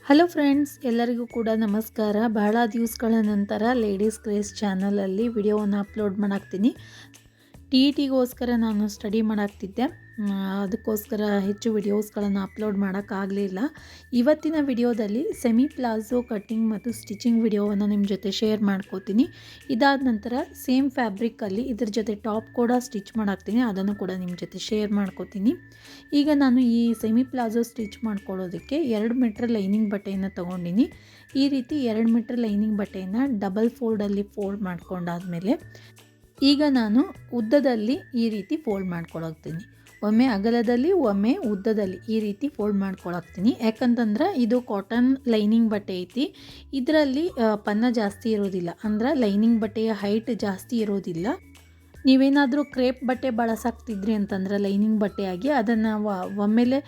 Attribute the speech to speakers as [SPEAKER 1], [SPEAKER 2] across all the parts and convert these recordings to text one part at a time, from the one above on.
[SPEAKER 1] Hello friends, ಎಲ್ಲರಿಗೂ ಕೂಡ ನಮಸ್ಕಾರ. ಬಹಳ ದಿವಸಗಳ ನಂತರ ಲೇಡೀಸ್ ಕ್ರೇಜ್ ಚಾನಲಲ್ಲಿ ವಿಡಿಯೋವನ್ನು ಅಪ್ಲೋಡ್ ಮಾಡಾಕ್ತೀನಿ. ಟಿ ಇ ಟಿಗೋಸ್ಕರ ನಾನು ಸ್ಟಡಿ ಮಾಡಾಕ್ತಿದ್ದೆ. ಅದಕ್ಕೋಸ್ಕರ ಹೆಚ್ಚು ವಿಡಿಯೋಸ್ಗಳನ್ನು ಅಪ್ಲೋಡ್ ಮಾಡೋಕ್ಕಾಗಲಿಲ್ಲ. ಇವತ್ತಿನ ವಿಡಿಯೋದಲ್ಲಿ ಸೆಮಿ ಪ್ಲಾಜೋ ಕಟ್ಟಿಂಗ್ ಮತ್ತು ಸ್ಟಿಚಿಂಗ್ ವಿಡಿಯೋವನ್ನು ನಿಮ್ಮ ಜೊತೆ ಶೇರ್ ಮಾಡ್ಕೋತೀನಿ. ಇದಾದ ನಂತರ ಸೇಮ್ ಫ್ಯಾಬ್ರಿಕಲ್ಲಿ ಇದ್ರ ಜೊತೆ ಟಾಪ್ ಕೂಡ ಸ್ಟಿಚ್ ಮಾಡಾಕ್ತೀನಿ, ಅದನ್ನು ಕೂಡ ನಿಮ್ಮ ಜೊತೆ ಶೇರ್ ಮಾಡ್ಕೋತೀನಿ. ಈಗ ನಾನು ಈ ಸೆಮಿ ಪ್ಲಾಜೋ ಸ್ಟಿಚ್ ಮಾಡ್ಕೊಳ್ಳೋದಕ್ಕೆ 2 ಮೀಟ್ರ್ ಲೈನಿಂಗ್ ಬಟ್ಟೆಯನ್ನು ತೊಗೊಂಡಿನಿ. ಈ ರೀತಿ 2 ಮೀಟ್ರ್ ಲೈನಿಂಗ್ ಬಟ್ಟೆಯನ್ನು ಡಬಲ್ ಫೋಲ್ಡಲ್ಲಿ ಫೋಲ್ಡ್ ಮಾಡ್ಕೊಂಡಾದಮೇಲೆ ಈಗ ನಾನು ಉದ್ದದಲ್ಲಿ ಈ ರೀತಿ ಫೋಲ್ಡ್ ಮಾಡ್ಕೊಳಕ್ತೀನಿ. ಒಮ್ಮೆ ಅಗಲದಲ್ಲಿ, ಒಮ್ಮೆ ಉದ್ದದಲ್ಲಿ ಈ ರೀತಿ ಫೋಲ್ಡ್ ಮಾಡ್ಕೊಳಕ್ತೀನಿ. ಯಾಕಂತಂದ್ರೆ ಇದು ಕಾಟನ್ ಲೈನಿಂಗ್ ಬಟ್ಟೆ ಐತಿ. ಇದರಲ್ಲಿ ಪನ್ನ ಜಾಸ್ತಿ ಇರೋದಿಲ್ಲ, ಅಂದ್ರೆ ಲೈನಿಂಗ್ ಬಟ್ಟೆಯ ಹೈಟ್ ಜಾಸ್ತಿ ಇರೋದಿಲ್ಲ. ನೀವೇನಾದರೂ ಕ್ರೇಪ್ ಬಟ್ಟೆ ಬಳಸಾಕ್ತಿದ್ರಿ ಅಂತಂದ್ರೆ ಲೈನಿಂಗ್ ಬಟ್ಟೆಯಾಗಿ ಅದನ್ನು ಒಮ್ಮೆಲೆ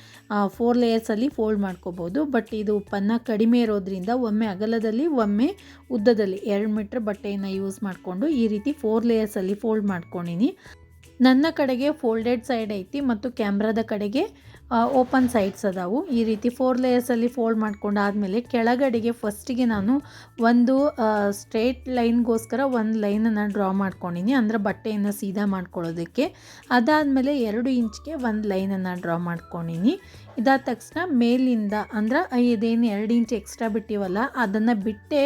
[SPEAKER 1] 4 ಲೇಯರ್ಸಲ್ಲಿ ಫೋಲ್ಡ್ ಮಾಡ್ಕೋಬೋದು. ಬಟ್ ಇದು ಪನ್ನ ಕಡಿಮೆ ಇರೋದ್ರಿಂದ ಒಮ್ಮೆ ಅಗಲದಲ್ಲಿ, ಒಮ್ಮೆ ಉದ್ದದಲ್ಲಿ 2 ಮೀಟ್ರ್ ಬಟ್ಟೆಯನ್ನು ಯೂಸ್ ಮಾಡಿಕೊಂಡು ಈ ರೀತಿ 4 ಲೇಯರ್ಸಲ್ಲಿ ಫೋಲ್ಡ್ ಮಾಡ್ಕೊಂಡಿನಿ. ನನ್ನ ಕಡೆಗೆ ಫೋಲ್ಡೆಡ್ ಸೈಡ್ ಐತಿ ಮತ್ತು ಕ್ಯಾಮ್ರಾದ ಕಡೆಗೆ ಓಪನ್ ಸೈಡ್ಸ್ ಅದಾವು. ಈ ರೀತಿ 4 ಲೇಯರ್ಸಲ್ಲಿ ಫೋಲ್ಡ್ ಮಾಡ್ಕೊಂಡಾದಮೇಲೆ ಕೆಳಗಡೆಗೆ ಫಸ್ಟಿಗೆ ನಾನು ಒಂದು ಸ್ಟ್ರೇಟ್ ಲೈನ್ಗೋಸ್ಕರ ಒಂದು ಲೈನನ್ನು ಡ್ರಾ ಮಾಡ್ಕೊಂಡಿನಿ, ಅಂದರೆ ಬಟ್ಟೆಯನ್ನು ಸೀದಾ ಮಾಡ್ಕೊಳ್ಳೋದಕ್ಕೆ. ಅದಾದಮೇಲೆ 2 ಇಂಚ್ಗೆ ಒಂದು ಲೈನನ್ನು ಡ್ರಾ ಮಾಡ್ಕೊಂಡಿನಿ. ಇದಾದ ತಕ್ಷಣ ಮೇಲಿಂದ ಅಂದ್ರೆ ಇದೇನು 2 ಇಂಚ್ ಎಕ್ಸ್ಟ್ರಾ ಬಿಟ್ಟಿವಲ್ಲ ಅದನ್ನು ಬಿಟ್ಟೆ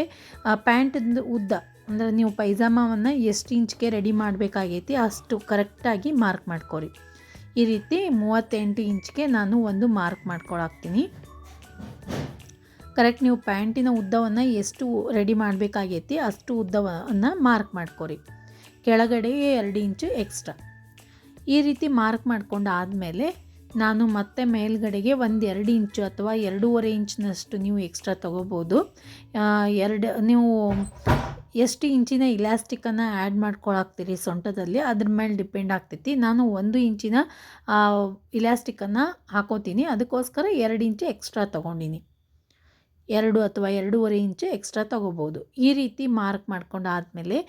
[SPEAKER 1] ಪ್ಯಾಂಟಿಂದು ಉದ್ದ, ಅಂದರೆ ನೀವು ಪೈಜಾಮವನ್ನು ಎಷ್ಟು ಇಂಚ್ಗೆ ರೆಡಿ ಮಾಡಬೇಕಾಗೈತಿ ಅಷ್ಟು ಕರೆಕ್ಟಾಗಿ ಮಾರ್ಕ್ ಮಾಡ್ಕೊರಿ. ಈ ರೀತಿ 38 ಇಂಚ್ಗೆ ನಾನು ಒಂದು ಮಾರ್ಕ್ ಮಾಡ್ಕೊಳಾಕ್ತೀನಿ. ಕರೆಕ್ಟ್ ನೀವು ಪ್ಯಾಂಟಿನ ಉದ್ದವನ್ನು ಎಷ್ಟು ರೆಡಿ ಮಾಡಬೇಕಾಗೈತಿ ಅಷ್ಟು ಉದ್ದವನ್ನು ಮಾರ್ಕ್ ಮಾಡ್ಕೊರಿ. ಕೆಳಗಡೆ 2 ಇಂಚು ಎಕ್ಸ್ಟ್ರಾ. ಈ ರೀತಿ ಮಾರ್ಕ್ ಮಾಡ್ಕೊಂಡು ಆದಮೇಲೆ ನಾನು ಮತ್ತೆ ಮೇಲ್ಗಡೆಗೆ ಒಂದು 2 ಇಂಚು ಅಥವಾ 2.5 ಇಂಚಿನಷ್ಟು ನೀವು ಎಕ್ಸ್ಟ್ರಾ ತೊಗೋಬೋದು. ನೀವು ಎಷ್ಟು ಇಂಚಿನ ಇಲಾಸ್ಟಿಕನ್ನು ಆ್ಯಡ್ ಮಾಡ್ಕೊಳಾಕ್ತೀರಿ ಸೊಂಟದಲ್ಲಿ ಅದ್ರ ಮೇಲೆ ಡಿಪೆಂಡ್ ಆಗ್ತೈತಿ. ನಾನು 1 ಇಂಚಿನ ಇಲಾಸ್ಟಿಕನ್ನು ಹಾಕೋತೀನಿ, ಅದಕ್ಕೋಸ್ಕರ 2 ಇಂಚು ಎಕ್ಸ್ಟ್ರಾ ತೊಗೊಂಡಿನಿ. 2 ಅಥವಾ 2.5 ಇಂಚು ಎಕ್ಸ್ಟ್ರಾ ತೊಗೋಬೋದು. ಈ ರೀತಿ ಮಾರ್ಕ್ ಮಾಡ್ಕೊಂಡು ಆದಮೇಲೆ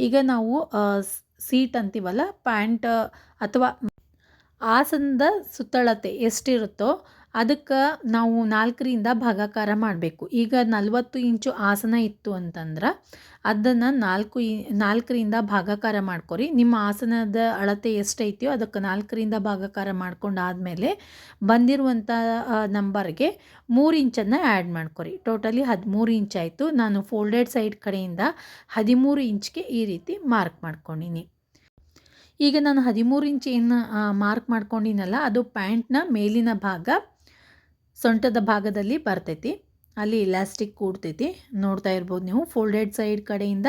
[SPEAKER 1] ಈಗ ನಾವು ಸೀಟ್ ಅಂತೀವಲ್ಲ, ಪ್ಯಾಂಟ್ ಅಥವಾ ಆಸನದ ಸುತ್ತಳತೆ ಎಷ್ಟಿರುತ್ತೋ ಅದಕ್ಕೆ ನಾವು 4ರಿಂದ ಭಾಗಾಕಾರ ಮಾಡಬೇಕು. ಈಗ 40 ಇಂಚು ಆಸನ ಇತ್ತು ಅಂತಂದ್ರೆ ಅದನ್ನು 4ರಿಂದ ಭಾಗಾಕಾರ ಮಾಡ್ಕೊರಿ. ನಿಮ್ಮ ಆಸನದ ಅಳತೆ ಎಷ್ಟೈತಿಯೋ ಅದಕ್ಕೆ 4ರಿಂದ ಭಾಗಾಕಾರ ಮಾಡ್ಕೊಂಡಾದಮೇಲೆ ಬಂದಿರುವಂಥ ನಂಬರ್ಗೆ 3 ಇಂಚನ್ನು ಆ್ಯಡ್ ಮಾಡ್ಕೊರಿ. ಟೋಟಲಿ 13 ಇಂಚ್ ಆಯಿತು. ನಾನು ಫೋಲ್ಡೆಡ್ ಸೈಡ್ ಕಡೆಯಿಂದ 13 ಇಂಚ್ಗೆ ಈ ರೀತಿ ಮಾರ್ಕ್ ಮಾಡ್ಕೊಂಡಿನಿ. ಈಗ ನಾನು 13 ಇಂಚ್ ಏನು ಮಾರ್ಕ್ ಮಾಡ್ಕೊಂಡಿನಲ್ಲ ಅದು ಪ್ಯಾಂಟ್ನ ಮೇಲಿನ ಭಾಗ ಸೊಂಟದ ಭಾಗದಲ್ಲಿ ಬರ್ತೈತಿ, ಅಲ್ಲಿ ಇಲಾಸ್ಟಿಕ್ ಕೂಡ್ತೈತಿ. ನೋಡ್ತಾ ಇರ್ಬೋದು ನೀವು. ಫೋಲ್ಡೆಡ್ ಸೈಡ್ ಕಡೆಯಿಂದ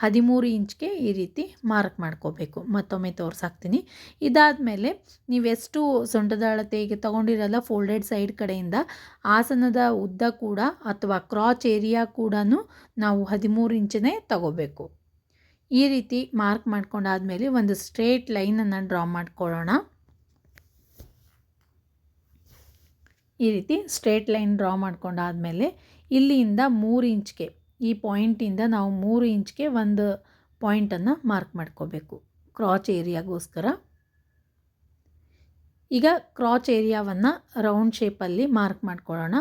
[SPEAKER 1] 13 ಇಂಚ್ಗೆ ಈ ರೀತಿ ಮಾರ್ಕ್ ಮಾಡ್ಕೋಬೇಕು. ಮತ್ತೊಮ್ಮೆ ತೋರ್ಸಾಕ್ತೀನಿ. ಇದಾದಮೇಲೆ ನೀವೆಷ್ಟು ಸೊಂಟದ ಅಳತೆಗೆ ತೊಗೊಂಡಿರಲ್ಲ ಫೋಲ್ಡೆಡ್ ಸೈಡ್ ಕಡೆಯಿಂದ ಆಸನದ ಉದ್ದ ಕೂಡ ಅಥವಾ ಕ್ರಾಚ್ ಏರಿಯಾ ಕೂಡ ನಾವು 13 ಇಂಚನೇ ತಗೋಬೇಕು. ಈ ರೀತಿ ಮಾರ್ಕ್ ಮಾಡ್ಕೊಂಡಾದಮೇಲೆ ಒಂದು ಸ್ಟ್ರೇಟ್ ಲೈನನ್ನು ಡ್ರಾ ಮಾಡ್ಕೊಳ್ಳೋಣ. ಈ ರೀತಿ ಸ್ಟ್ರೇಟ್ ಲೈನ್ ಡ್ರಾ ಮಾಡ್ಕೊಂಡಾದಮೇಲೆ ಇಲ್ಲಿಂದ 3 ಇಂಚ್ಗೆ, ಈ ಪಾಯಿಂಟಿಂದ ನಾವು 3 ಇಂಚ್ಗೆ ಒಂದು ಪಾಯಿಂಟನ್ನು ಮಾರ್ಕ್ ಮಾಡ್ಕೋಬೇಕು ಕ್ರಾಚ್ ಏರಿಯಾಗೋಸ್ಕರ. ಈಗ ಕ್ರಾಚ್ ಏರಿಯಾವನ್ನು ರೌಂಡ್ ಶೇಪಲ್ಲಿ ಮಾರ್ಕ್ ಮಾಡ್ಕೊಳ್ಳೋಣ.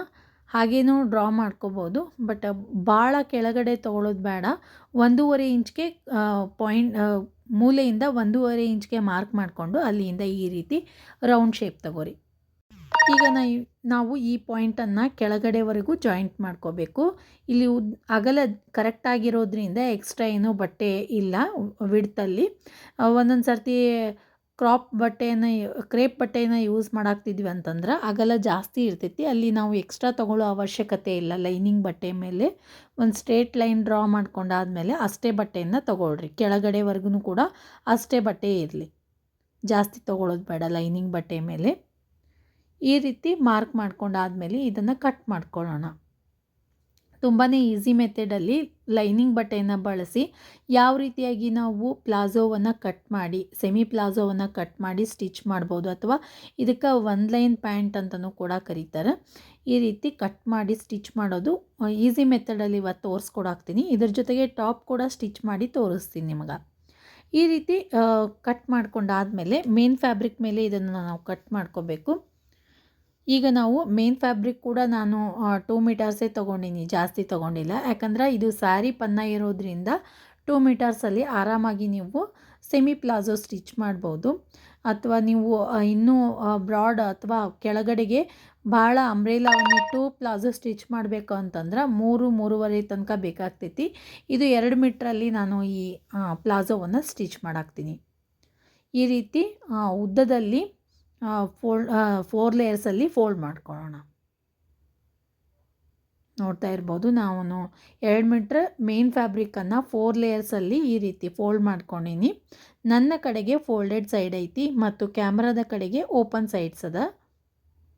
[SPEAKER 1] ಹಾಗೇನೂ ಡ್ರಾ ಮಾಡ್ಕೋಬೋದು, ಬಟ್ ಭಾಳ ಕೆಳಗಡೆ ತೊಗೊಳೋದು ಬೇಡ. 1.5 ಇಂಚ್ಗೆ ಮೂಲೆಯಿಂದ 1.5 ಇಂಚ್ಗೆ ಮಾರ್ಕ್ ಮಾಡಿಕೊಂಡು ಅಲ್ಲಿಂದ ಈ ರೀತಿ ರೌಂಡ್ ಶೇಪ್ ತಗೋರಿ. ಈಗ ನಾವು ಈ ಪಾಯಿಂಟನ್ನು ಕೆಳಗಡೆವರೆಗೂ ಜಾಯಿಂಟ್ ಮಾಡ್ಕೋಬೇಕು. ಇಲ್ಲಿ ಅಗಲ ಕರೆಕ್ಟಾಗಿರೋದ್ರಿಂದ ಎಕ್ಸ್ಟ್ರಾ ಏನೂ ಬಟ್ಟೆ ಇಲ್ಲ ವಿಡ್ತಲ್ಲಿ. ಒಂದೊಂದು ಸರ್ತಿ ಕ್ರೇಪ್ ಬಟ್ಟೆಯನ್ನು ಯೂಸ್ ಮಾಡಾಕ್ತಿದ್ವಿ ಅಂತಂದ್ರೆ ಅಗಲ ಜಾಸ್ತಿ ಇರ್ತೈತಿ, ಅಲ್ಲಿ ನಾವು ಎಕ್ಸ್ಟ್ರಾ ತೊಗೊಳ್ಳೋ ಅವಶ್ಯಕತೆ ಇಲ್ಲ. ಲೈನಿಂಗ್ ಬಟ್ಟೆ ಮೇಲೆ ಒಂದು ಸ್ಟ್ರೇಟ್ ಲೈನ್ ಡ್ರಾ ಮಾಡ್ಕೊಂಡಾದ್ಮೇಲೆ ಅಷ್ಟೇ ಬಟ್ಟೆಯನ್ನು ತೊಗೊಳ್ರಿ. ಕೆಳಗಡೆವರೆಗೂ ಕೂಡ ಅಷ್ಟೇ ಬಟ್ಟೆ ಇರಲಿ, ಜಾಸ್ತಿ ತೊಗೊಳ್ಳೋದು ಬೇಡ ಲೈನಿಂಗ್ ಬಟ್ಟೆ ಮೇಲೆ. ಈ ರೀತಿ ಮಾರ್ಕ್ ಮಾಡ್ಕೊಂಡಾದ್ಮೇಲೆ ಇದನ್ನು ಕಟ್ ಮಾಡ್ಕೊಳ್ಳೋಣ. ತುಂಬಾ ಈಸಿ ಮೆಥಡಲ್ಲಿ ಲೈನಿಂಗ್ ಬಟ್ಟೆಯನ್ನು ಬಳಸಿ ಯಾವ ರೀತಿಯಾಗಿ ನಾವು ಪ್ಲಾಜೋವನ್ನು ಕಟ್ ಮಾಡಿ, ಸೆಮಿ ಪ್ಲಾಜೋವನ್ನು ಕಟ್ ಮಾಡಿ ಸ್ಟಿಚ್ ಮಾಡ್ಬೋದು, ಅಥವಾ ಇದಕ್ಕೆ 1 ಲೈನ್ ಪ್ಯಾಂಟ್ ಅಂತಲೂ ಕೂಡ ಕರೀತಾರೆ. ಈ ರೀತಿ ಕಟ್ ಮಾಡಿ ಸ್ಟಿಚ್ ಮಾಡೋದು ಈಸಿ ಮೆಥಡಲ್ಲಿ ಇವತ್ತು ತೋರಿಸ್ಕೊಡಾಕ್ತೀನಿ. ಇದ್ರ ಜೊತೆಗೆ ಟಾಪ್ ಕೂಡ ಸ್ಟಿಚ್ ಮಾಡಿ ತೋರಿಸ್ತೀನಿ ನಿಮಗೆ. ಈ ರೀತಿ ಕಟ್ ಮಾಡ್ಕೊಂಡಾದಮೇಲೆ ಮೇನ್ ಫ್ಯಾಬ್ರಿಕ್ ಮೇಲೆ ಇದನ್ನು ನಾವು ಕಟ್ ಮಾಡ್ಕೋಬೇಕು. ಈಗ ನಾವು ಮೇನ್ ಫ್ಯಾಬ್ರಿಕ್ ಕೂಡ ನಾನು 2 ಮೀಟರ್ಸೇ ತೊಗೊಂಡಿನಿ, ಜಾಸ್ತಿ ತೊಗೊಂಡಿಲ್ಲ. ಯಾಕಂದ್ರೆ ಇದು ಸ್ಯಾರಿ ಪನ್ನ ಇರೋದ್ರಿಂದ 2 ಮೀಟರ್ಸಲ್ಲಿ ಆರಾಮಾಗಿ ನೀವು ಸೆಮಿ ಪ್ಲಾಜೋ ಸ್ಟಿಚ್ ಮಾಡ್ಬೋದು. ಅಥವಾ ನೀವು ಇನ್ನೂ ಬ್ರಾಡ್ ಅಥವಾ ಕೆಳಗಡೆಗೆ ಭಾಳ ಅಂಬ್ರೆಲಾವನ್ನಿಟ್ಟು ಪ್ಲಾಜೋ ಸ್ಟಿಚ್ ಮಾಡಬೇಕು ಅಂತಂದ್ರೆ 3-3.5 ತನಕ ಬೇಕಾಗ್ತೈತಿ. ಇದು 2 ಮೀಟ್ರಲ್ಲಿ ನಾನು ಈ ಪ್ಲಾಜೋವನ್ನು ಸ್ಟಿಚ್ ಮಾಡಾಕ್ತೀನಿ. ಈ ರೀತಿ ಉದ್ದದಲ್ಲಿ 4 ಲೇಯರ್ಸಲ್ಲಿ ಫೋಲ್ಡ್ ಮಾಡ್ಕೊಳ್ಳೋಣ. ನೋಡ್ತಾ ಇರ್ಬೋದು, ನಾವು 2 ಮೀಟ್ರ್ ಮೇನ್ ಫ್ಯಾಬ್ರಿಕನ್ನು 4 ಲೇಯರ್ಸಲ್ಲಿ ಈ ರೀತಿ ಫೋಲ್ಡ್ ಮಾಡ್ಕೊಂಡಿನಿ. ನನ್ನ ಕಡೆಗೆ ಫೋಲ್ಡೆಡ್ ಸೈಡ್ ಐತಿ ಮತ್ತು ಕ್ಯಾಮ್ರಾದ ಕಡೆಗೆ ಓಪನ್ ಸೈಡ್ಸ್ ಅದ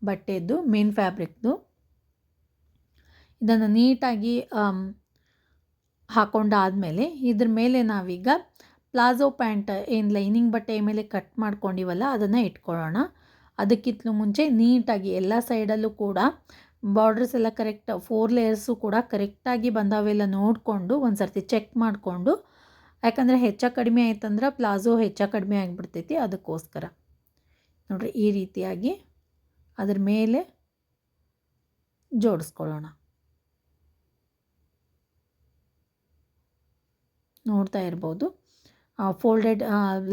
[SPEAKER 1] ಬಟ್ಟೆದ್ದು ಮೇನ್ ಫ್ಯಾಬ್ರಿಕ್ದು. ಇದನ್ನು ನೀಟಾಗಿ ಹಾಕೊಂಡಾದಮೇಲೆ ಇದ್ರ ಮೇಲೆ ನಾವೀಗ ಪ್ಲಾಜೋ ಪ್ಯಾಂಟ್ ಏನು ಲೈನಿಂಗ್ ಬಟ್ಟೆ ಮೇಲೆ ಕಟ್ ಮಾಡ್ಕೊಂಡಿವಲ್ಲ ಅದನ್ನು ಇಟ್ಕೊಳ್ಳೋಣ. ಅದಕ್ಕಿಂತಲೂ ಮುಂಚೆ ನೀಟಾಗಿ ಎಲ್ಲ ಸೈಡಲ್ಲೂ ಕೂಡ ಬಾರ್ಡರ್ಸ್ ಎಲ್ಲ ಕರೆಕ್ಟ್ 4 ಲೇಯರ್ಸು ಕೂಡ ಕರೆಕ್ಟಾಗಿ ಬಂದಾವೆಲ್ಲ ನೋಡಿಕೊಂಡು ಒಂದು ಸರ್ತಿ ಚೆಕ್ ಮಾಡಿಕೊಂಡು, ಯಾಕಂದರೆ ಹೆಚ್ಚು ಕಡಿಮೆ ಆಯ್ತಂದ್ರೆ ಪ್ಲಾಜೋ ಹೆಚ್ಚು ಕಡಿಮೆ ಆಗಿಬಿಡ್ತೈತಿ. ಅದಕ್ಕೋಸ್ಕರ ನೋಡಿರಿ ಈ ರೀತಿಯಾಗಿ ಅದ್ರ ಮೇಲೆ ಜೋಡಿಸ್ಕೊಳ್ಳೋಣ. ನೋಡ್ತಾ ಇರ್ಬೋದು, ಫೋಲ್ಡೆಡ್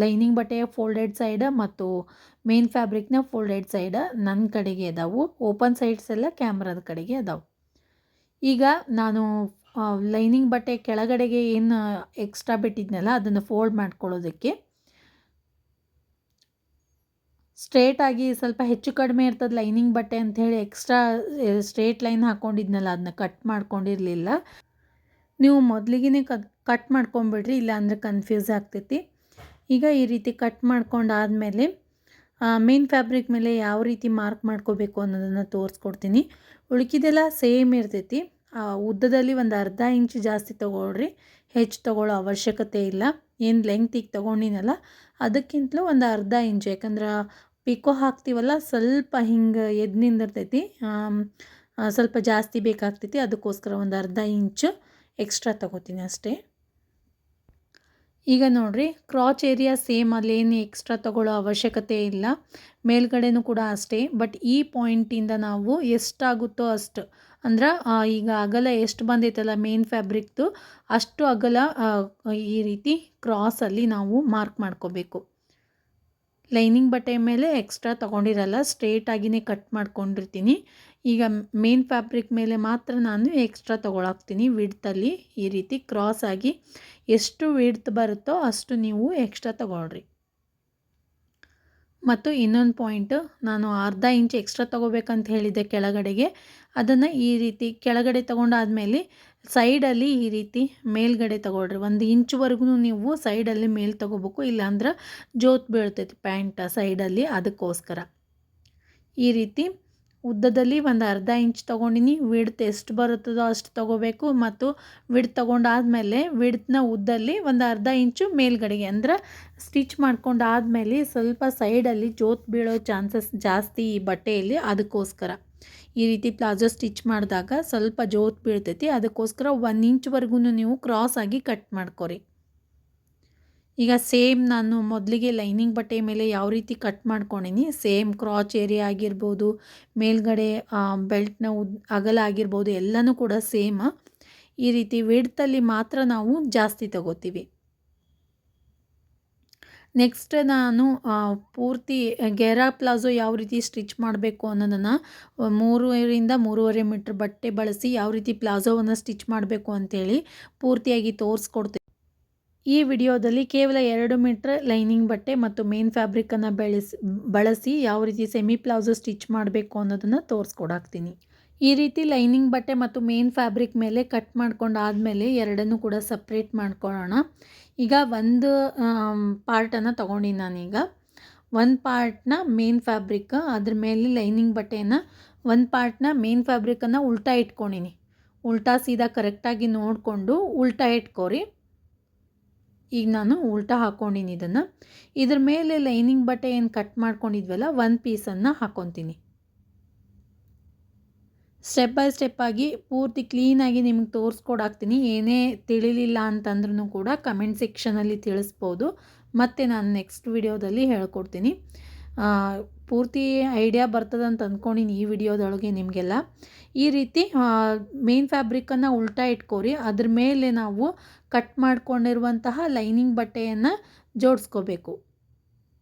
[SPEAKER 1] ಲೈನಿಂಗ್ ಬಟ್ಟೆಯ ಫೋಲ್ಡೆಡ್ ಸೈಡ್ ಮತ್ತು ಮೇನ್ ಫ್ಯಾಬ್ರಿಕ್ನ ಫೋಲ್ಡೆಡ್ ಸೈಡ್ ನನ್ನ ಕಡೆಗೆ ಅದಾವು. ಓಪನ್ ಸೈಡ್ಸ್ ಎಲ್ಲ ಕ್ಯಾಮ್ರಾದ ಕಡೆಗೆ ಅದಾವು. ಈಗ ನಾನು ಲೈನಿಂಗ್ ಬಟ್ಟೆ ಕೆಳಗಡೆಗೆ ಏನು ಎಕ್ಸ್ಟ್ರಾ ಬಿಟ್ಟಿದ್ನಲ್ಲ ಅದನ್ನು ಫೋಲ್ಡ್ ಮಾಡ್ಕೊಳ್ಳೋದಕ್ಕೆ ಸ್ಟ್ರೇಟಾಗಿ ಸ್ವಲ್ಪ ಹೆಚ್ಚು ಕಡಿಮೆ ಇರ್ತದೆ ಲೈನಿಂಗ್ ಬಟ್ಟೆ ಅಂಥೇಳಿ ಎಕ್ಸ್ಟ್ರಾ ಸ್ಟ್ರೇಟ್ ಲೈನ್ ಹಾಕ್ಕೊಂಡಿದ್ನಲ್ಲ ಅದನ್ನ ಕಟ್ ಮಾಡ್ಕೊಂಡಿರಲಿಲ್ಲ. ನೀವು ಮೊದಲಿಗೆ ಕಟ್ ಮಾಡ್ಕೊಂಬಿಡ್ರಿ, ಇಲ್ಲಾಂದರೆ ಕನ್ಫ್ಯೂಸ್ ಆಗ್ತೈತಿ. ಈಗ ಈ ರೀತಿ ಕಟ್ ಮಾಡ್ಕೊಂಡಾದಮೇಲೆ ಮೇನ್ ಫ್ಯಾಬ್ರಿಕ್ ಮೇಲೆ ಯಾವ ರೀತಿ ಮಾರ್ಕ್ ಮಾಡ್ಕೋಬೇಕು ಅನ್ನೋದನ್ನು ತೋರಿಸ್ಕೊಡ್ತೀನಿ. ಉಳ್ಕಿದೆಲ್ಲ ಸೇಮ್ ಇರ್ತೈತಿ. ಉದ್ದದಲ್ಲಿ ಒಂದು ಅರ್ಧ ಇಂಚು ಜಾಸ್ತಿ ತೊಗೊಳ್ರಿ, ಹೆಚ್ಚು ತೊಗೊಳ್ಳೋ ಅವಶ್ಯಕತೆ ಇಲ್ಲ. ಏನು ಲೆಂಗ್ತಿಗೆ ತೊಗೊಂಡಿನಲ್ಲ ಅದಕ್ಕಿಂತಲೂ ಒಂದು ಅರ್ಧ ಇಂಚು, ಯಾಕಂದ್ರೆ ಪಿಕೋ ಹಾಕ್ತೀವಲ್ಲ ಸ್ವಲ್ಪ ಹಿಂಗೆ ಎದ್ದು ನಿಂದಿರ್ತೈತಿ, ಸ್ವಲ್ಪ ಜಾಸ್ತಿ ಬೇಕಾಗ್ತೈತಿ. ಅದಕ್ಕೋಸ್ಕರ ಒಂದು ಅರ್ಧ ಇಂಚು ಎಕ್ಸ್ಟ್ರಾ ತೊಗೋತೀನಿ ಅಷ್ಟೇ. ಈಗ ನೋಡಿರಿ, ಕ್ರಾಚ್ ಏರಿಯಾ ಸೇಮ್, ಅಲ್ಲೇನು ಎಕ್ಸ್ಟ್ರಾ ತೊಗೊಳ್ಳೋ ಅವಶ್ಯಕತೆ ಇಲ್ಲ. ಮೇಲ್ಗಡೆನೂ ಕೂಡ ಅಷ್ಟೇ. ಬಟ್ ಈ ಪಾಯಿಂಟಿಂದ ನಾವು ಎಷ್ಟಾಗುತ್ತೋ ಅಷ್ಟು, ಅಂದ್ರೆ ಈಗ ಅಗಲ ಎಷ್ಟು ಬಂದೈತಲ್ಲ ಮೇನ್ ಫ್ಯಾಬ್ರಿಕ್ದು ಅಷ್ಟು ಅಗಲ ಈ ರೀತಿ ಕ್ರಾಸಲ್ಲಿ ನಾವು ಮಾರ್ಕ್ ಮಾಡ್ಕೋಬೇಕು. ಲೈನಿಂಗ್ ಬಟ್ಟೆ ಮೇಲೆ ಎಕ್ಸ್ಟ್ರಾ ತೊಗೊಂಡಿರಲ್ಲ, ಸ್ಟ್ರೇಟಾಗಿಯೇ ಕಟ್ ಮಾಡ್ಕೊಂಡಿರ್ತೀನಿ. ಈಗ ಮೇನ್ ಫ್ಯಾಬ್ರಿಕ್ ಮೇಲೆ ಮಾತ್ರ ನಾನು ಎಕ್ಸ್ಟ್ರಾ ತೊಗೊಳಾಕ್ತೀನಿ. ವಿಡ್ತಲ್ಲಿ ಈ ರೀತಿ ಕ್ರಾಸ್ ಆಗಿ ಎಷ್ಟು ವಿಡ್ತ್ ಬರುತ್ತೋ ಅಷ್ಟು ನೀವು ಎಕ್ಸ್ಟ್ರಾ ತೊಗೊಳ್ರಿ. ಮತ್ತು ಇನ್ನೊಂದು ಪಾಯಿಂಟು, ನಾನು ಅರ್ಧ ಇಂಚ್ ಎಕ್ಸ್ಟ್ರಾ ತೊಗೋಬೇಕಂತ ಹೇಳಿದ್ದೆ ಕೆಳಗಡೆಗೆ. ಅದನ್ನು ಈ ರೀತಿ ಕೆಳಗಡೆ ತೊಗೊಂಡಾದ್ಮೇಲೆ ಸೈಡಲ್ಲಿ ಈ ರೀತಿ ಮೇಲ್ಗಡೆ ತೊಗೊಳ್ರಿ. 1 ಇಂಚ್ವರೆಗೂ ನೀವು ಸೈಡಲ್ಲಿ ಮೇಲೆ ತೊಗೋಬೇಕು, ಇಲ್ಲಾಂದ್ರೆ ಜೋತ್ ಬೀಳ್ತೈತಿ ಪ್ಯಾಂಟ್ ಸೈಡಲ್ಲಿ. ಅದಕ್ಕೋಸ್ಕರ ಈ ರೀತಿ ಉದ್ದದಲ್ಲಿ ಒಂದು ಅರ್ಧ ಇಂಚ್ ತೊಗೊಂಡಿನಿ. ವಿಡ್ತ್ ಎಷ್ಟು ಬರುತ್ತದೋ ಅಷ್ಟು ತೊಗೋಬೇಕು. ಮತ್ತು ವಿಡ್ತ್ ತೊಗೊಂಡಾದ್ಮೇಲೆ ವಿಡ್ತ್ನ ಉದ್ದಲ್ಲಿ ಒಂದು ಅರ್ಧ ಇಂಚು ಮೇಲ್ಗಡೆಗೆ, ಅಂದ್ರೆ ಸ್ಟಿಚ್ ಮಾಡ್ಕೊಂಡಾದ್ಮೇಲೆ ಸ್ವಲ್ಪ ಸೈಡಲ್ಲಿ ಜೋತ್ ಬೀಳೋ ಚಾನ್ಸಸ್ ಜಾಸ್ತಿ ಈ ಬಟ್ಟೆಯಲ್ಲಿ. ಅದಕ್ಕೋಸ್ಕರ ಈ ರೀತಿ ಪ್ಲಾಜೋ ಸ್ಟಿಚ್ ಮಾಡಿದಾಗ ಸ್ವಲ್ಪ ಜೋತ್ ಬೀಳ್ತೈತಿ. ಅದಕ್ಕೋಸ್ಕರ 1 ಇಂಚ್ವರೆಗೂ ನೀವು ಕ್ರಾಸಾಗಿ ಕಟ್ ಮಾಡ್ಕೊರಿ. ಈಗ ಸೇಮ್ ನಾನು ಮೊದಲಿಗೆ ಲೈನಿಂಗ್ ಬಟ್ಟೆ ಮೇಲೆ ಯಾವ ರೀತಿ ಕಟ್ ಮಾಡ್ಕೊಂಡಿನಿ ಸೇಮ್ ಕ್ರಾಚ್ ಏರಿಯಾ ಆಗಿರ್ಬೋದು, ಮೇಲ್ಗಡೆ ಬೆಲ್ಟ್ನ ಅಗಲ ಆಗಿರ್ಬೋದು, ಎಲ್ಲನೂ ಕೂಡ ಸೇಮ್. ಈ ರೀತಿ ವಿಡ್ತಲ್ಲಿ ಮಾತ್ರ ನಾವು ಜಾಸ್ತಿ ತಗೋತೀವಿ. ನೆಕ್ಸ್ಟ್ ನಾನು ಪೂರ್ತಿ ಗೆರಾ ಪ್ಲಾಜೋ ಯಾವ ರೀತಿ ಸ್ಟಿಚ್ ಮಾಡಬೇಕು ಅನ್ನೋದನ್ನು 3ರಿಂದ 3.5 ಮೀಟ್ರ್ ಬಟ್ಟೆ ಬಳಸಿ ಯಾವ ರೀತಿ ಪ್ಲಾಜೋವನ್ನು ಸ್ಟಿಚ್ ಮಾಡಬೇಕು ಅಂಥೇಳಿ ಪೂರ್ತಿಯಾಗಿ ತೋರಿಸ್ಕೊಡ್ತೀನಿ. ಈ ವಿಡಿಯೋದಲ್ಲಿ ಕೇವಲ 2 ಮೀಟ್ರ್ ಲೈನಿಂಗ್ ಬಟ್ಟೆ ಮತ್ತು ಮೇನ್ ಫ್ಯಾಬ್ರಿಕನ್ನು ಬಳಸಿ ಯಾವ ರೀತಿ ಸೆಮಿ ಪ್ಲಾಜೋ ಸ್ಟಿಚ್ ಮಾಡಬೇಕು ಅನ್ನೋದನ್ನು ತೋರಿಸ್ಕೊಡಾಕ್ತೀನಿ. ಈ ರೀತಿ ಲೈನಿಂಗ್ ಬಟ್ಟೆ ಮತ್ತು ಮೇನ್ ಫ್ಯಾಬ್ರಿಕ್ ಮೇಲೆ ಕಟ್ ಮಾಡ್ಕೊಂಡಾದಮೇಲೆ ಎರಡನ್ನೂ ಕೂಡ ಸಪ್ರೇಟ್ ಮಾಡ್ಕೊಳ್ಳೋಣ. ಈಗ ಒಂದು ಪಾರ್ಟನ್ನು ತೊಗೊಂಡಿನಿ ನಾನೀಗ. ಒಂದು ಪಾರ್ಟ್ನ ಮೇನ್ ಫ್ಯಾಬ್ರಿಕ್, ಅದ್ರ ಮೇಲೆ ಲೈನಿಂಗ್ ಬಟ್ಟೆಯನ್ನು, ಒಂದು ಪಾರ್ಟ್ನ ಮೇನ್ ಫ್ಯಾಬ್ರಿಕನ್ನು ಉಲ್ಟಾ ಇಟ್ಕೊಂಡಿನಿ. ಉಲ್ಟಾ ಸೀದಾ ಕರೆಕ್ಟಾಗಿ ನೋಡಿಕೊಂಡು ಉಲ್ಟಾ ಇಟ್ಕೋರಿ. ಈಗ ನಾನು ಉಲ್ಟಾ ಹಾಕ್ಕೊಂಡಿನಿ ಇದನ್ನು. ಇದ್ರ ಮೇಲೆ ಲೈನಿಂಗ್ ಬಟ್ಟೆ ಏನು ಕಟ್ ಮಾಡ್ಕೊಂಡಿದ್ವಲ್ಲ ಒಂದು ಪೀಸನ್ನು ಹಾಕ್ಕೊತೀನಿ. ಸ್ಟೆಪ್ ಬೈ ಸ್ಟೆಪ್ಪಾಗಿ ಪೂರ್ತಿ ಕ್ಲೀನಾಗಿ ನಿಮಗೆ ತೋರಿಸ್ಕೊಡಾಕ್ತೀನಿ. ಏನೇ ತಿಳಿಲಿಲ್ಲ ಅಂತಂದ್ರೂ ಕೂಡ ಕಮೆಂಟ್ ಸೆಕ್ಷನಲ್ಲಿ ತಿಳಿಸ್ಬೋದು, ಮತ್ತು ನಾನು ನೆಕ್ಸ್ಟ್ ವಿಡಿಯೋದಲ್ಲಿ ಹೇಳ್ಕೊಡ್ತೀನಿ. ಪೂರ್ತಿ ಐಡಿಯಾ ಬರ್ತದಂತ ಅಂದ್ಕೊಂಡಿನಿ ಈ ವಿಡಿಯೋದೊಳಗೆ ನಿಮಗೆಲ್ಲ. ಈ ರೀತಿ ಮೇನ್ ಫ್ಯಾಬ್ರಿಕನ್ನು ಉಲ್ಟಾ ಇಟ್ಕೋರಿ. ಅದ್ರ ಮೇಲೆ ನಾವು ಕಟ್ ಮಾಡ್ಕೊಂಡಿರುವಂತಹ ಲೈನಿಂಗ್ ಬಟ್ಟೆಯನ್ನು ಜೋಡಿಸ್ಕೋಬೇಕು.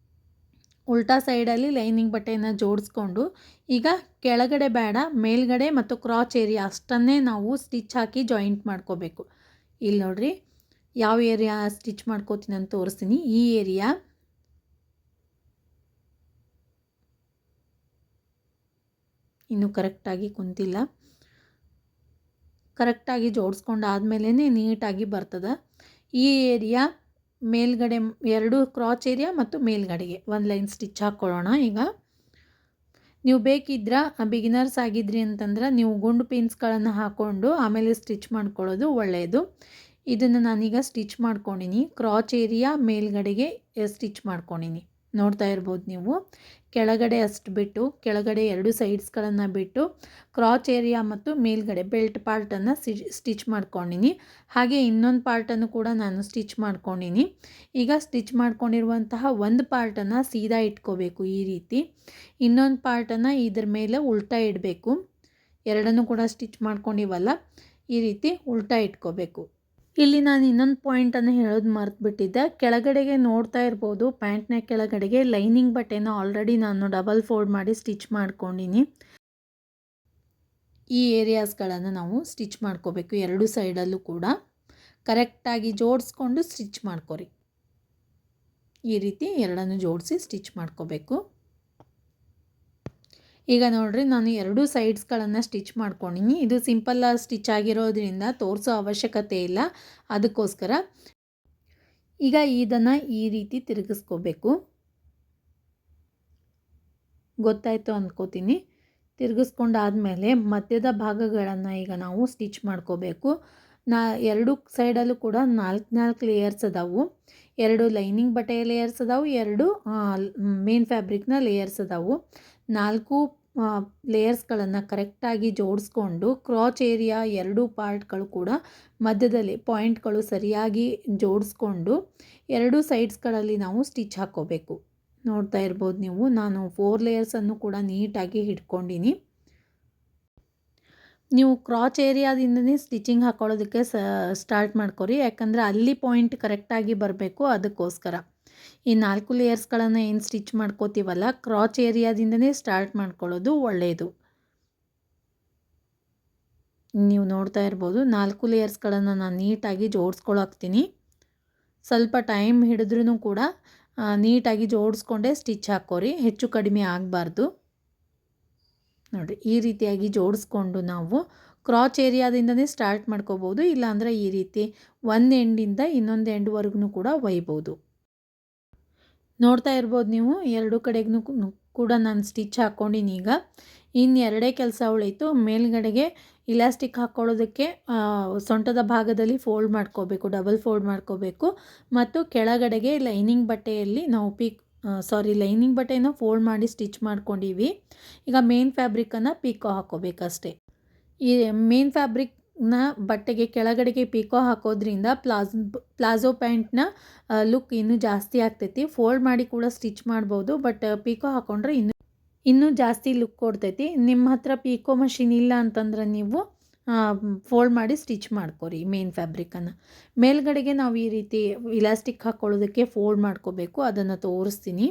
[SPEAKER 1] ಉಲ್ಟಾ ಸೈಡಲ್ಲಿ ಲೈನಿಂಗ್ ಬಟ್ಟೆಯನ್ನು ಜೋಡಿಸ್ಕೊಂಡು ಈಗ ಕೆಳಗಡೆ ಬೇಡ, ಮೇಲ್ಗಡೆ ಮತ್ತು ಕ್ರಾಚ್ ಏರಿಯಾ ಅಷ್ಟನ್ನೇ ನಾವು ಸ್ಟಿಚ್ ಹಾಕಿ ಜಾಯಿಂಟ್ ಮಾಡ್ಕೋಬೇಕು. ಇಲ್ಲಿ ನೋಡಿರಿ ಯಾವ ಏರಿಯಾ ಸ್ಟಿಚ್ ಮಾಡ್ಕೋತೀನಿ ಅಂತ ತೋರಿಸ್ತೀನಿ. ಈ ಏರಿಯಾ ಇನ್ನೂ ಕರೆಕ್ಟಾಗಿ ಕುಂತಿಲ್ಲ. ಕರೆಕ್ಟಾಗಿ ಜೋಡಿಸ್ಕೊಂಡಾದ್ಮೇಲೆ ನೀಟಾಗಿ ಬರ್ತದೆ. ಈ ಏರಿಯಾ ಮೇಲ್ಗಡೆ 2 ಕ್ರಾಚ್ ಏರಿಯಾ ಮತ್ತು ಮೇಲ್ಗಡೆಗೆ ಒಂದು ಲೈನ್ ಸ್ಟಿಚ್ ಹಾಕ್ಕೊಳ್ಳೋಣ. ಈಗ ನೀವು ಬೇಕಿದ್ರೆ ಬಿಗಿನರ್ಸ್ ಆಗಿದ್ರಿ ಅಂತಂದ್ರೆ ನೀವು ಗುಂಡು ಪಿನ್ಸ್ಗಳನ್ನು ಹಾಕ್ಕೊಂಡು ಆಮೇಲೆ ಸ್ಟಿಚ್ ಮಾಡ್ಕೊಳ್ಳೋದು ಒಳ್ಳೆಯದು. ಇದನ್ನು ನಾನೀಗ ಸ್ಟಿಚ್ ಮಾಡ್ಕೊಂಡಿನಿ. ಕ್ರಾಚ್ ಏರಿಯಾ ಮೇಲ್ಗಡೆಗೆ ಸ್ಟಿಚ್ ಮಾಡ್ಕೊಂಡಿನಿ. ನೋಡ್ತಾ ಇರ್ಬೋದು ನೀವು. ಕೆಳಗಡೆ ಅಷ್ಟು ಬಿಟ್ಟು, ಕೆಳಗಡೆ 2 ಸೈಡ್ಸ್ಗಳನ್ನು ಬಿಟ್ಟು ಕ್ರಾಚ್ ಏರಿಯಾ ಮತ್ತು ಮೇಲ್ಗಡೆ ಬೆಲ್ಟ್ ಪಾರ್ಟನ್ನು ಸ್ಟಿಚ್ ಮಾಡ್ಕೊಂಡಿನಿ. ಹಾಗೆ ಇನ್ನೊಂದು ಪಾರ್ಟನ್ನು ಕೂಡ ನಾನು ಸ್ಟಿಚ್ ಮಾಡ್ಕೊಂಡಿನಿ. ಈಗ ಸ್ಟಿಚ್ ಮಾಡ್ಕೊಂಡಿರುವಂತಹ ಒಂದು ಪಾರ್ಟನ್ನು ಸೀದಾ ಇಟ್ಕೋಬೇಕು ಈ ರೀತಿ. ಇನ್ನೊಂದು ಪಾರ್ಟನ್ನು ಇದ್ರ ಮೇಲೆ ಉಲ್ಟಾ ಇಡಬೇಕು. ಎರಡನ್ನೂ ಕೂಡ ಸ್ಟಿಚ್ ಮಾಡ್ಕೊಂಡಿವಲ್ಲ, ಈ ರೀತಿ ಉಲ್ಟಾ ಇಟ್ಕೋಬೇಕು. ಇಲ್ಲಿ ನಾನು ಇನ್ನೊಂದು ಪಾಯಿಂಟನ್ನು ಹೇಳೋದು ಮರೆತುಬಿಟ್ಟಿದ್ದೆ. ಕೆಳಗಡೆಗೆ ನೋಡ್ತಾ ಇರ್ಬೋದು, ಪ್ಯಾಂಟ್ನ ಕೆಳಗಡೆಗೆ ಲೈನಿಂಗ್ ಬಟ್ಟೆನ ಆಲ್ರೆಡಿ ನಾನು ಡಬಲ್ ಫೋಲ್ಡ್ ಮಾಡಿ ಸ್ಟಿಚ್ ಮಾಡ್ಕೊಂಡಿನಿ. ಈ ಏರಿಯಾಸ್ಗಳನ್ನು ನಾವು ಸ್ಟಿಚ್ ಮಾಡ್ಕೋಬೇಕು. 2 ಸೈಡಲ್ಲೂ ಕೂಡ ಕರೆಕ್ಟಾಗಿ ಜೋಡಿಸ್ಕೊಂಡು ಸ್ಟಿಚ್ ಮಾಡ್ಕೊರಿ. ಈ ರೀತಿ ಎರಡನ್ನು ಜೋಡಿಸಿ ಸ್ಟಿಚ್ ಮಾಡ್ಕೋಬೇಕು. ಈಗ ನೋಡಿರಿ ನಾನು 2 ಸೈಡ್ಸ್ಗಳನ್ನು ಸ್ಟಿಚ್ ಮಾಡ್ಕೊಂಡಿನಿ. ಇದು ಸಿಂಪಲ್ ಸ್ಟಿಚ್ ಆಗಿರೋದ್ರಿಂದ ತೋರಿಸೋ ಅವಶ್ಯಕತೆ ಇಲ್ಲ, ಅದಕ್ಕೋಸ್ಕರ. ಈಗ ಇದನ್ನು ಈ ರೀತಿ ತಿರುಗಿಸ್ಕೋಬೇಕು. ಗೊತ್ತಾಯಿತು ಅಂದ್ಕೋತೀನಿ. ತಿರುಗಿಸ್ಕೊಂಡಾದ್ಮೇಲೆ ಮಧ್ಯದ ಭಾಗಗಳನ್ನು ಈಗ ನಾವು ಸ್ಟಿಚ್ ಮಾಡ್ಕೋಬೇಕು. 2 ಸೈಡಲ್ಲೂ ಕೂಡ 4 ಲೇಯರ್ಸ್ ಅದಾವು. 2 ಲೈನಿಂಗ್ ಬಟ್ಟೆಯ ಲೇಯರ್ಸ್ ಅದಾವು, 2 ಮೇನ್ ಫ್ಯಾಬ್ರಿಕ್ನ ಲೇಯರ್ಸ್ ಅದಾವು. 4 ಲೇಯರ್ಸ್ಗಳನ್ನು ಕರೆಕ್ಟಾಗಿ ಜೋಡಿಸ್ಕೊಂಡು ಕ್ರಾಚ್ ಏರಿಯಾ 2 ಪಾರ್ಟ್ಗಳು ಕೂಡ ಮಧ್ಯದಲ್ಲಿ ಪಾಯಿಂಟ್ಗಳು ಸರಿಯಾಗಿ ಜೋಡಿಸ್ಕೊಂಡು 2 ಸೈಡ್ಸ್ಗಳಲ್ಲಿ ನಾವು ಸ್ಟಿಚ್ ಹಾಕ್ಕೋಬೇಕು. ನೋಡ್ತಾ ಇರ್ಬೋದು ನೀವು, ನಾನು 4 ಲೇಯರ್ಸನ್ನು ಕೂಡ ನೀಟಾಗಿ ಹಿಡ್ಕೊಂಡಿನಿ. ನೀವು ಕ್ರಾಚ್ ಏರಿಯಾದಿಂದನೇ ಸ್ಟಿಚಿಂಗ್ ಹಾಕ್ಕೊಳ್ಳೋದಕ್ಕೆ ಸ್ಟಾರ್ಟ್ ಮಾಡ್ಕೊರಿ. ಯಾಕಂದರೆ ಅಲ್ಲಿ ಪಾಯಿಂಟ್ ಕರೆಕ್ಟಾಗಿ ಬರಬೇಕು, ಅದಕ್ಕೋಸ್ಕರ. ಈ 4 ಲೇಯರ್ಸ್ಗಳನ್ನು ಏನು ಸ್ಟಿಚ್ ಮಾಡ್ಕೋತೀವಲ್ಲ, ಕ್ರಾಚ್ ಏರಿಯಾದಿಂದನೇ ಸ್ಟಾರ್ಟ್ ಮಾಡ್ಕೊಳ್ಳೋದು ಒಳ್ಳೆಯದು. ನೀವು ನೋಡ್ತಾ ಇರ್ಬೋದು 4 ಲೇಯರ್ಸ್ಗಳನ್ನು ನಾನು ನೀಟಾಗಿ ಜೋಡಿಸ್ಕೊಳಾಕ್ತೀನಿ. ಸ್ವಲ್ಪ ಟೈಮ್ ಹಿಡಿದ್ರೂ ಕೂಡ ನೀಟಾಗಿ ಜೋಡಿಸ್ಕೊಂಡೇ ಸ್ಟಿಚ್ ಹಾಕೋರಿ, ಹೆಚ್ಚು ಕಡಿಮೆ ಆಗಬಾರ್ದು. ನೋಡಿರಿ ಈ ರೀತಿಯಾಗಿ ಜೋಡಿಸ್ಕೊಂಡು ನಾವು ಕ್ರಾಚ್ ಏರಿಯಾದಿಂದನೇ ಸ್ಟಾರ್ಟ್ ಮಾಡ್ಕೋಬೋದು. ಇಲ್ಲಾಂದರೆ ಈ ರೀತಿ ಒಂದು ಎಂಡಿಂದ ಇನ್ನೊಂದು ಎಂಡ್ವರೆಗೂ ಕೂಡ ಒಯ್ಬೋದು. ನೋಡ್ತಾ ಇರ್ಬೋದು ನೀವು, 2 ಕಡೆಗೂ ಕೂಡ ನಾನು ಸ್ಟಿಚ್ ಹಾಕ್ಕೊಂಡಿನಿ. ಈಗ ಇನ್ನು 2 ಕೆಲಸ ಉಳಿತು. ಮೇಲ್ಗಡೆಗೆ ಇಲಾಸ್ಟಿಕ್ ಹಾಕ್ಕೊಳ್ಳೋದಕ್ಕೆ ಸೊಂಟದ ಭಾಗದಲ್ಲಿ ಫೋಲ್ಡ್ ಮಾಡ್ಕೋಬೇಕು, ಡಬಲ್ ಫೋಲ್ಡ್ ಮಾಡ್ಕೋಬೇಕು. ಮತ್ತು ಕೆಳಗಡೆಗೆ ಲೈನಿಂಗ್ ಬಟ್ಟೆಯಲ್ಲಿ ನಾವು ಲೈನಿಂಗ್ ಬಟ್ಟೆನ ಫೋಲ್ಡ್ ಮಾಡಿ ಸ್ಟಿಚ್ ಮಾಡ್ಕೊಂಡಿವಿ. ಈಗ ಮೇನ್ ಫ್ಯಾಬ್ರಿಕನ್ನು ಪೀಕೋ ಹಾಕ್ಕೋಬೇಕಷ್ಟೇ. ಈ ಮೇನ್ ಫ್ಯಾಬ್ರಿಕ್ನ ಬಟ್ಟೆಗೆ ಕೆಳಗಡೆಗೆ ಪೀಕೋ ಹಾಕೋದ್ರಿಂದ ಪ್ಲಾಜೋ ಪ್ಯಾಂಟ್ನ ಲುಕ್ ಇನ್ನೂ ಜಾಸ್ತಿ ಆಗ್ತೈತಿ. ಫೋಲ್ಡ್ ಮಾಡಿ ಕೂಡ ಸ್ಟಿಚ್ ಮಾಡ್ಬೋದು, ಬಟ್ ಪೀಕೋ ಹಾಕ್ಕೊಂಡ್ರೆ ಇನ್ನೂ ಜಾಸ್ತಿ ಲುಕ್ ಕೊಡ್ತೈತಿ. ನಿಮ್ಮ ಹತ್ರ ಪೀಕೋ ಮಷಿನ್ ಇಲ್ಲ ಅಂತಂದ್ರೆ ನೀವು ಫೋಲ್ಡ್ ಮಾಡಿ ಸ್ಟಿಚ್ ಮಾಡ್ಕೊರಿ ಮೇನ್ ಫ್ಯಾಬ್ರಿಕನ್ನು. ಮೇಲ್ಗಡೆಗೆ ನಾವು ಈ ರೀತಿ ಇಲಾಸ್ಟಿಕ್ ಹಾಕ್ಕೊಳ್ಳೋದಕ್ಕೆ ಫೋಲ್ಡ್ ಮಾಡ್ಕೋಬೇಕು, ಅದನ್ನು ತೋರಿಸ್ತೀನಿ.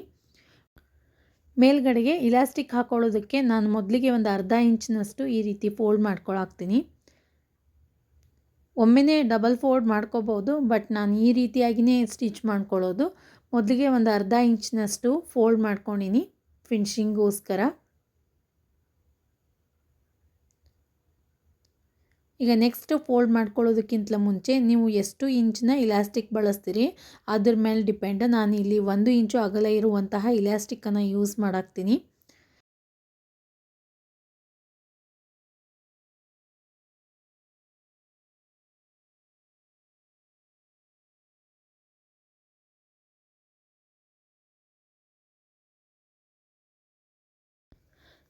[SPEAKER 1] ಮೇಲ್ಗಡೆಗೆ ಇಲಾಸ್ಟಿಕ್ ಹಾಕ್ಕೊಳ್ಳೋದಕ್ಕೆ ನಾನು ಮೊದಲಿಗೆ ಒಂದು ಅರ್ಧ ಇಂಚಿನಷ್ಟು ಈ ರೀತಿ ಫೋಲ್ಡ್ ಮಾಡ್ಕೊಳಾಕ್ತೀನಿ. ಒಮ್ಮೆನೇ ಡಬಲ್ ಫೋಲ್ಡ್ ಮಾಡ್ಕೋಬೋದು, ಬಟ್ ನಾನು ಈ ರೀತಿಯಾಗಿಯೇ ಸ್ಟಿಚ್ ಮಾಡ್ಕೊಳ್ಳೋದು. ಮೊದಲಿಗೆ ಒಂದು ಅರ್ಧ ಇಂಚಿನಷ್ಟು ಫೋಲ್ಡ್ ಮಾಡ್ಕೊಂಡಿನಿ ಫಿನಿಶಿಂಗೋಸ್ಕರ. ಈಗ ನೆಕ್ಸ್ಟ್ ಫೋಲ್ಡ್ ಮಾಡ್ಕೊಳ್ಳೋದಕ್ಕಿಂತ ಮುಂಚೆ ನೀವು ಎಷ್ಟು ಇಂಚಿನ ಇಲಾಸ್ಟಿಕ್ ಬಳಸ್ತೀರಿ ಅದ್ರ ಮೇಲೆ ಡಿಪೆಂಡ್. ನಾನು ಇಲ್ಲಿ 1 ಇಂಚು ಅಗಲ ಇರುವಂತಹ ಇಲಾಸ್ಟಿಕ್ಕನ್ನು ಯೂಸ್ ಮಾಡಾಕ್ತೀನಿ.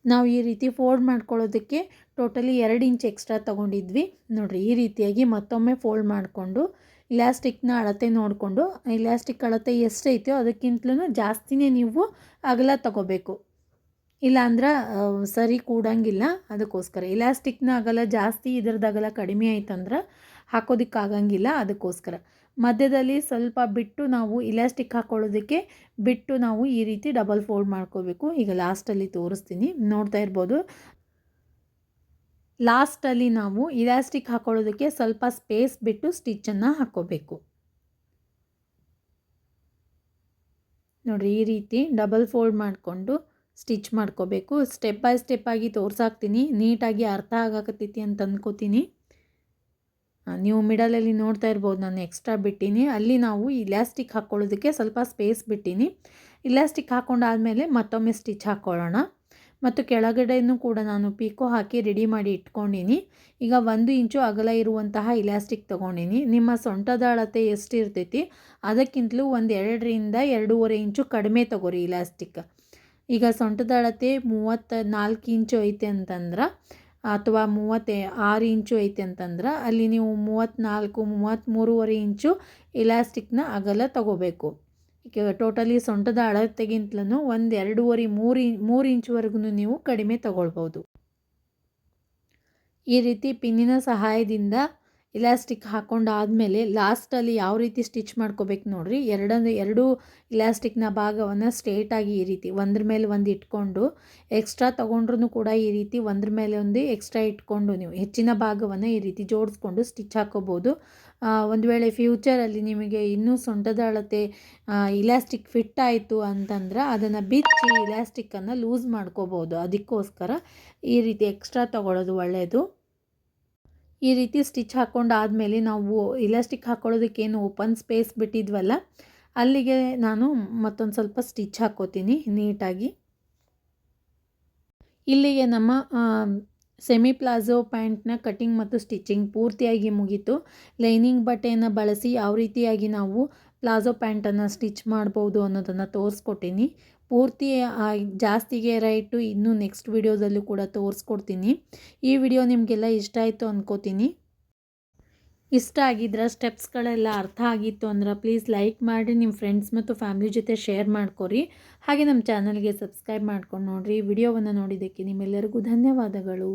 [SPEAKER 1] ನಾವು ಈ ರೀತಿ ಫೋಲ್ಡ್ ಮಾಡ್ಕೊಳ್ಳೋದಕ್ಕೆ ಟೋಟಲಿ 2 ಇಂಚ್ ಎಕ್ಸ್ಟ್ರಾ ತೊಗೊಂಡಿದ್ವಿ. ನೋಡಿರಿ ಈ ರೀತಿಯಾಗಿ ಮತ್ತೊಮ್ಮೆ ಫೋಲ್ಡ್ ಮಾಡಿಕೊಂಡು ಇಲಾಸ್ಟಿಕ್ನ ಅಳತೆ ನೋಡಿಕೊಂಡು, ಇಲಾಸ್ಟಿಕ್ ಅಳತೆ ಎಷ್ಟೈತೋ ಅದಕ್ಕಿಂತಲೂ ಜಾಸ್ತಿನೇ ನೀವು ಅಗಲ ತಗೋಬೇಕು. ಇಲ್ಲಾಂದ್ರೆ ಸರಿ ಕೂಡಂಗಿಲ್ಲ. ಅದಕ್ಕೋಸ್ಕರ ಇಲಾಸ್ಟಿಕ್ನ ಅಗಲ ಜಾಸ್ತಿ ಇದ್ರದ್ದು ಅಗಲ ಕಡಿಮೆ ಆಯ್ತಂದ್ರೆ ಹಾಕೋದಕ್ಕಾಗಂಗಿಲ್ಲ. ಅದಕ್ಕೋಸ್ಕರ ಮಧ್ಯದಲ್ಲಿ ಸ್ವಲ್ಪ ಬಿಟ್ಟು ನಾವು ಇಲಾಸ್ಟಿಕ್ ಹಾಕ್ಕೊಳ್ಳೋದಕ್ಕೆ ಬಿಟ್ಟು ನಾವು ಈ ರೀತಿ ಡಬಲ್ ಫೋಲ್ಡ್ ಮಾಡ್ಕೋಬೇಕು. ಈಗ ಲಾಸ್ಟಲ್ಲಿ ತೋರಿಸ್ತೀನಿ, ನೋಡ್ತಾ ಇರ್ಬೋದು. ಲಾಸ್ಟಲ್ಲಿ ನಾವು ಇಲಾಸ್ಟಿಕ್ ಹಾಕ್ಕೊಳ್ಳೋದಕ್ಕೆ ಸ್ವಲ್ಪ ಸ್ಪೇಸ್ ಬಿಟ್ಟು ಸ್ಟಿಚ್ಚನ್ನು ಹಾಕ್ಕೋಬೇಕು. ನೋಡಿರಿ, ಈ ರೀತಿ ಡಬಲ್ ಫೋಲ್ಡ್ ಮಾಡಿಕೊಂಡು ಸ್ಟಿಚ್ ಮಾಡ್ಕೋಬೇಕು. ಸ್ಟೆಪ್ ಬೈ ಸ್ಟೆಪ್ ಆಗಿ ತೋರ್ಸಾಕ್ತೀನಿ, ನೀಟಾಗಿ ಅರ್ಥ ಆಗಕತ್ತೈತಿ ಅಂತ ಅಂದ್ಕೋತೀನಿ. ನೀವು ಮಿಡಲಲ್ಲಿ ನೋಡ್ತಾ ಇರ್ಬೋದು, ನಾನು ಎಕ್ಸ್ಟ್ರಾ ಬಿಟ್ಟೀನಿ. ಅಲ್ಲಿ ನಾವು ಇಲಾಸ್ಟಿಕ್ ಹಾಕ್ಕೊಳ್ಳೋದಕ್ಕೆ ಸ್ವಲ್ಪ ಸ್ಪೇಸ್ ಬಿಟ್ಟೀನಿ. ಇಲಾಸ್ಟಿಕ್ ಹಾಕ್ಕೊಂಡಾದಮೇಲೆ ಮತ್ತೊಮ್ಮೆ ಸ್ಟಿಚ್ ಹಾಕ್ಕೊಳ್ಳೋಣ. ಮತ್ತು ಕೆಳಗಡೆಯೂ ಕೂಡ ನಾನು ಪಿಕೋ ಹಾಕಿ ರೆಡಿ ಮಾಡಿ ಇಟ್ಕೊಂಡೀನಿ. ಈಗ 1 ಇಂಚು ಅಗಲ ಇರುವಂತಹ ಇಲಾಸ್ಟಿಕ್ ತೊಗೊಂಡಿನಿ. ನಿಮ್ಮ ಸೊಂಟದ ಅಳತೆ ಎಷ್ಟು ಇರ್ತೈತಿ ಅದಕ್ಕಿಂತಲೂ ಒಂದು 2ರಿಂದ 2.5 ಇಂಚು ಕಡಿಮೆ ತೊಗೋರಿ ಇಲಾಸ್ಟಿಕ್. ಈಗ ಸೊಂಟದ ಅಳತೆ 34 ಇಂಚು ಐತೆ ಅಂತಂದ್ರೆ, ಅಥವಾ 36 ಇಂಚು ಐತೆ ಅಂತಂದ್ರೆ ಅಲ್ಲಿ ನೀವು 34, 33.5 ಇಂಚು ಇಲಾಸ್ಟಿಕ್ನ ಅಗಲ ತೊಗೋಬೇಕು. ಈಗ ಟೋಟಲಿ ಸೊಂಟದ ಅಳತೆಗಿಂತಲೂ ಒಂದು 2.5, 3 ಇಂಚುವರೆಗೂ ನೀವು ಕಡಿಮೆ ತೊಗೊಳ್ಬೋದು. ಈ ರೀತಿ ಪಿನ್ನಿನ ಸಹಾಯದಿಂದ ಇಲಾಸ್ಟಿಕ್ ಹಾಕ್ಕೊಂಡಾದಮೇಲೆ ಲಾಸ್ಟಲ್ಲಿ ಯಾವ ರೀತಿ ಸ್ಟಿಚ್ ಮಾಡ್ಕೋಬೇಕು ನೋಡಿರಿ. ಎರಡು ಇಲಾಸ್ಟಿಕ್ನ ಭಾಗವನ್ನು ಸ್ಟ್ರೇಟಾಗಿ ಈ ರೀತಿ ಒಂದ್ರ ಮೇಲೆ ಒಂದು ಇಟ್ಕೊಂಡು, ಎಕ್ಸ್ಟ್ರಾ ತೊಗೊಂಡ್ರೂ ಕೂಡ ಈ ರೀತಿ ಒಂದ್ರ ಮೇಲೆ ಒಂದು ಎಕ್ಸ್ಟ್ರಾ ಇಟ್ಕೊಂಡು ನೀವು ಹೆಚ್ಚಿನ ಭಾಗವನ್ನು ಈ ರೀತಿ ಜೋಡಿಸ್ಕೊಂಡು ಸ್ಟಿಚ್ ಹಾಕೋಬೋದು. ಒಂದು ವೇಳೆ ಫ್ಯೂಚರಲ್ಲಿ ನಿಮಗೆ ಇನ್ನೂ ಸೊಂಟದ ಅಳತೆ ಇಲಾಸ್ಟಿಕ್ ಫಿಟ್ ಆಯಿತು ಅಂತಂದ್ರೆ ಅದನ್ನು ಬಿಚ್ಚಿ ಇಲಾಸ್ಟಿಕ್ಕನ್ನು ಲೂಸ್ ಮಾಡ್ಕೋಬೋದು. ಅದಕ್ಕೋಸ್ಕರ ಈ ರೀತಿ ಎಕ್ಸ್ಟ್ರಾ ತೊಗೊಳ್ಳೋದು ಒಳ್ಳೆಯದು. ಈ ರೀತಿ ಸ್ಟಿಚ್ ಹಾಕ್ಕೊಂಡಾದಮೇಲೆ ನಾವು ಇಲಾಸ್ಟಿಕ್ ಹಾಕ್ಕೊಳ್ಳೋದಕ್ಕೇನು ಓಪನ್ ಸ್ಪೇಸ್ ಬಿಟ್ಟಿದ್ವಲ್ಲ, ಅಲ್ಲಿಗೆ ನಾನು ಮತ್ತೊಂದು ಸ್ವಲ್ಪ ಸ್ಟಿಚ್ ಹಾಕ್ಕೋತೀನಿ ನೀಟಾಗಿ. ಇಲ್ಲಿಗೆ ನಮ್ಮ ಸೆಮಿ ಪ್ಲಾಜೋ ಪ್ಯಾಂಟ್ನ ಕಟಿಂಗ್ ಮತ್ತು ಸ್ಟಿಚಿಂಗ್ ಪೂರ್ತಿಯಾಗಿ ಮುಗೀತು. ಲೈನಿಂಗ್ ಬಟ್ಟೆಯನ್ನು ಬಳಸಿ ಯಾವ ರೀತಿಯಾಗಿ ನಾವು ಪ್ಲಾಜೋ ಪ್ಯಾಂಟನ್ನು ಸ್ಟಿಚ್ ಮಾಡ್ಬೋದು ಅನ್ನೋದನ್ನು ತೋರಿಸ್ಕೊಟ್ಟಿನಿ. ಪೂರ್ತಿ ಜಾಸ್ತಿಗೆ ರೈಟು ಇನ್ನೂ ನೆಕ್ಸ್ಟ್ ವಿಡಿಯೋದಲ್ಲೂ ಕೂಡ ತೋರಿಸ್ಕೊಡ್ತೀನಿ. ಈ ವಿಡಿಯೋ ನಿಮಗೆಲ್ಲ ಇಷ್ಟ ಆಯಿತು ಅಂದ್ಕೋತೀನಿ. ಇಷ್ಟ ಆಗಿದ್ರೆ, ಸ್ಟೆಪ್ಸ್ಗಳೆಲ್ಲ ಅರ್ಥ ಆಗಿತ್ತು ಅಂದ್ರೆ ಪ್ಲೀಸ್ ಲೈಕ್ ಮಾಡಿ, ನಿಮ್ಮ ಫ್ರೆಂಡ್ಸ್ ಮತ್ತು ಫ್ಯಾಮಿಲಿ ಜೊತೆ ಶೇರ್ ಮಾಡ್ಕೊರಿ. ಹಾಗೆ ನಮ್ಮ ಚಾನಲ್ಗೆ ಸಬ್ಸ್ಕ್ರೈಬ್ ಮಾಡ್ಕೊಂಡು ನೋಡಿರಿ. ವಿಡಿಯೋವನ್ನು ನೋಡಿದ್ದಕ್ಕೆ ನಿಮ್ಮೆಲ್ಲರಿಗೂ ಧನ್ಯವಾದಗಳು.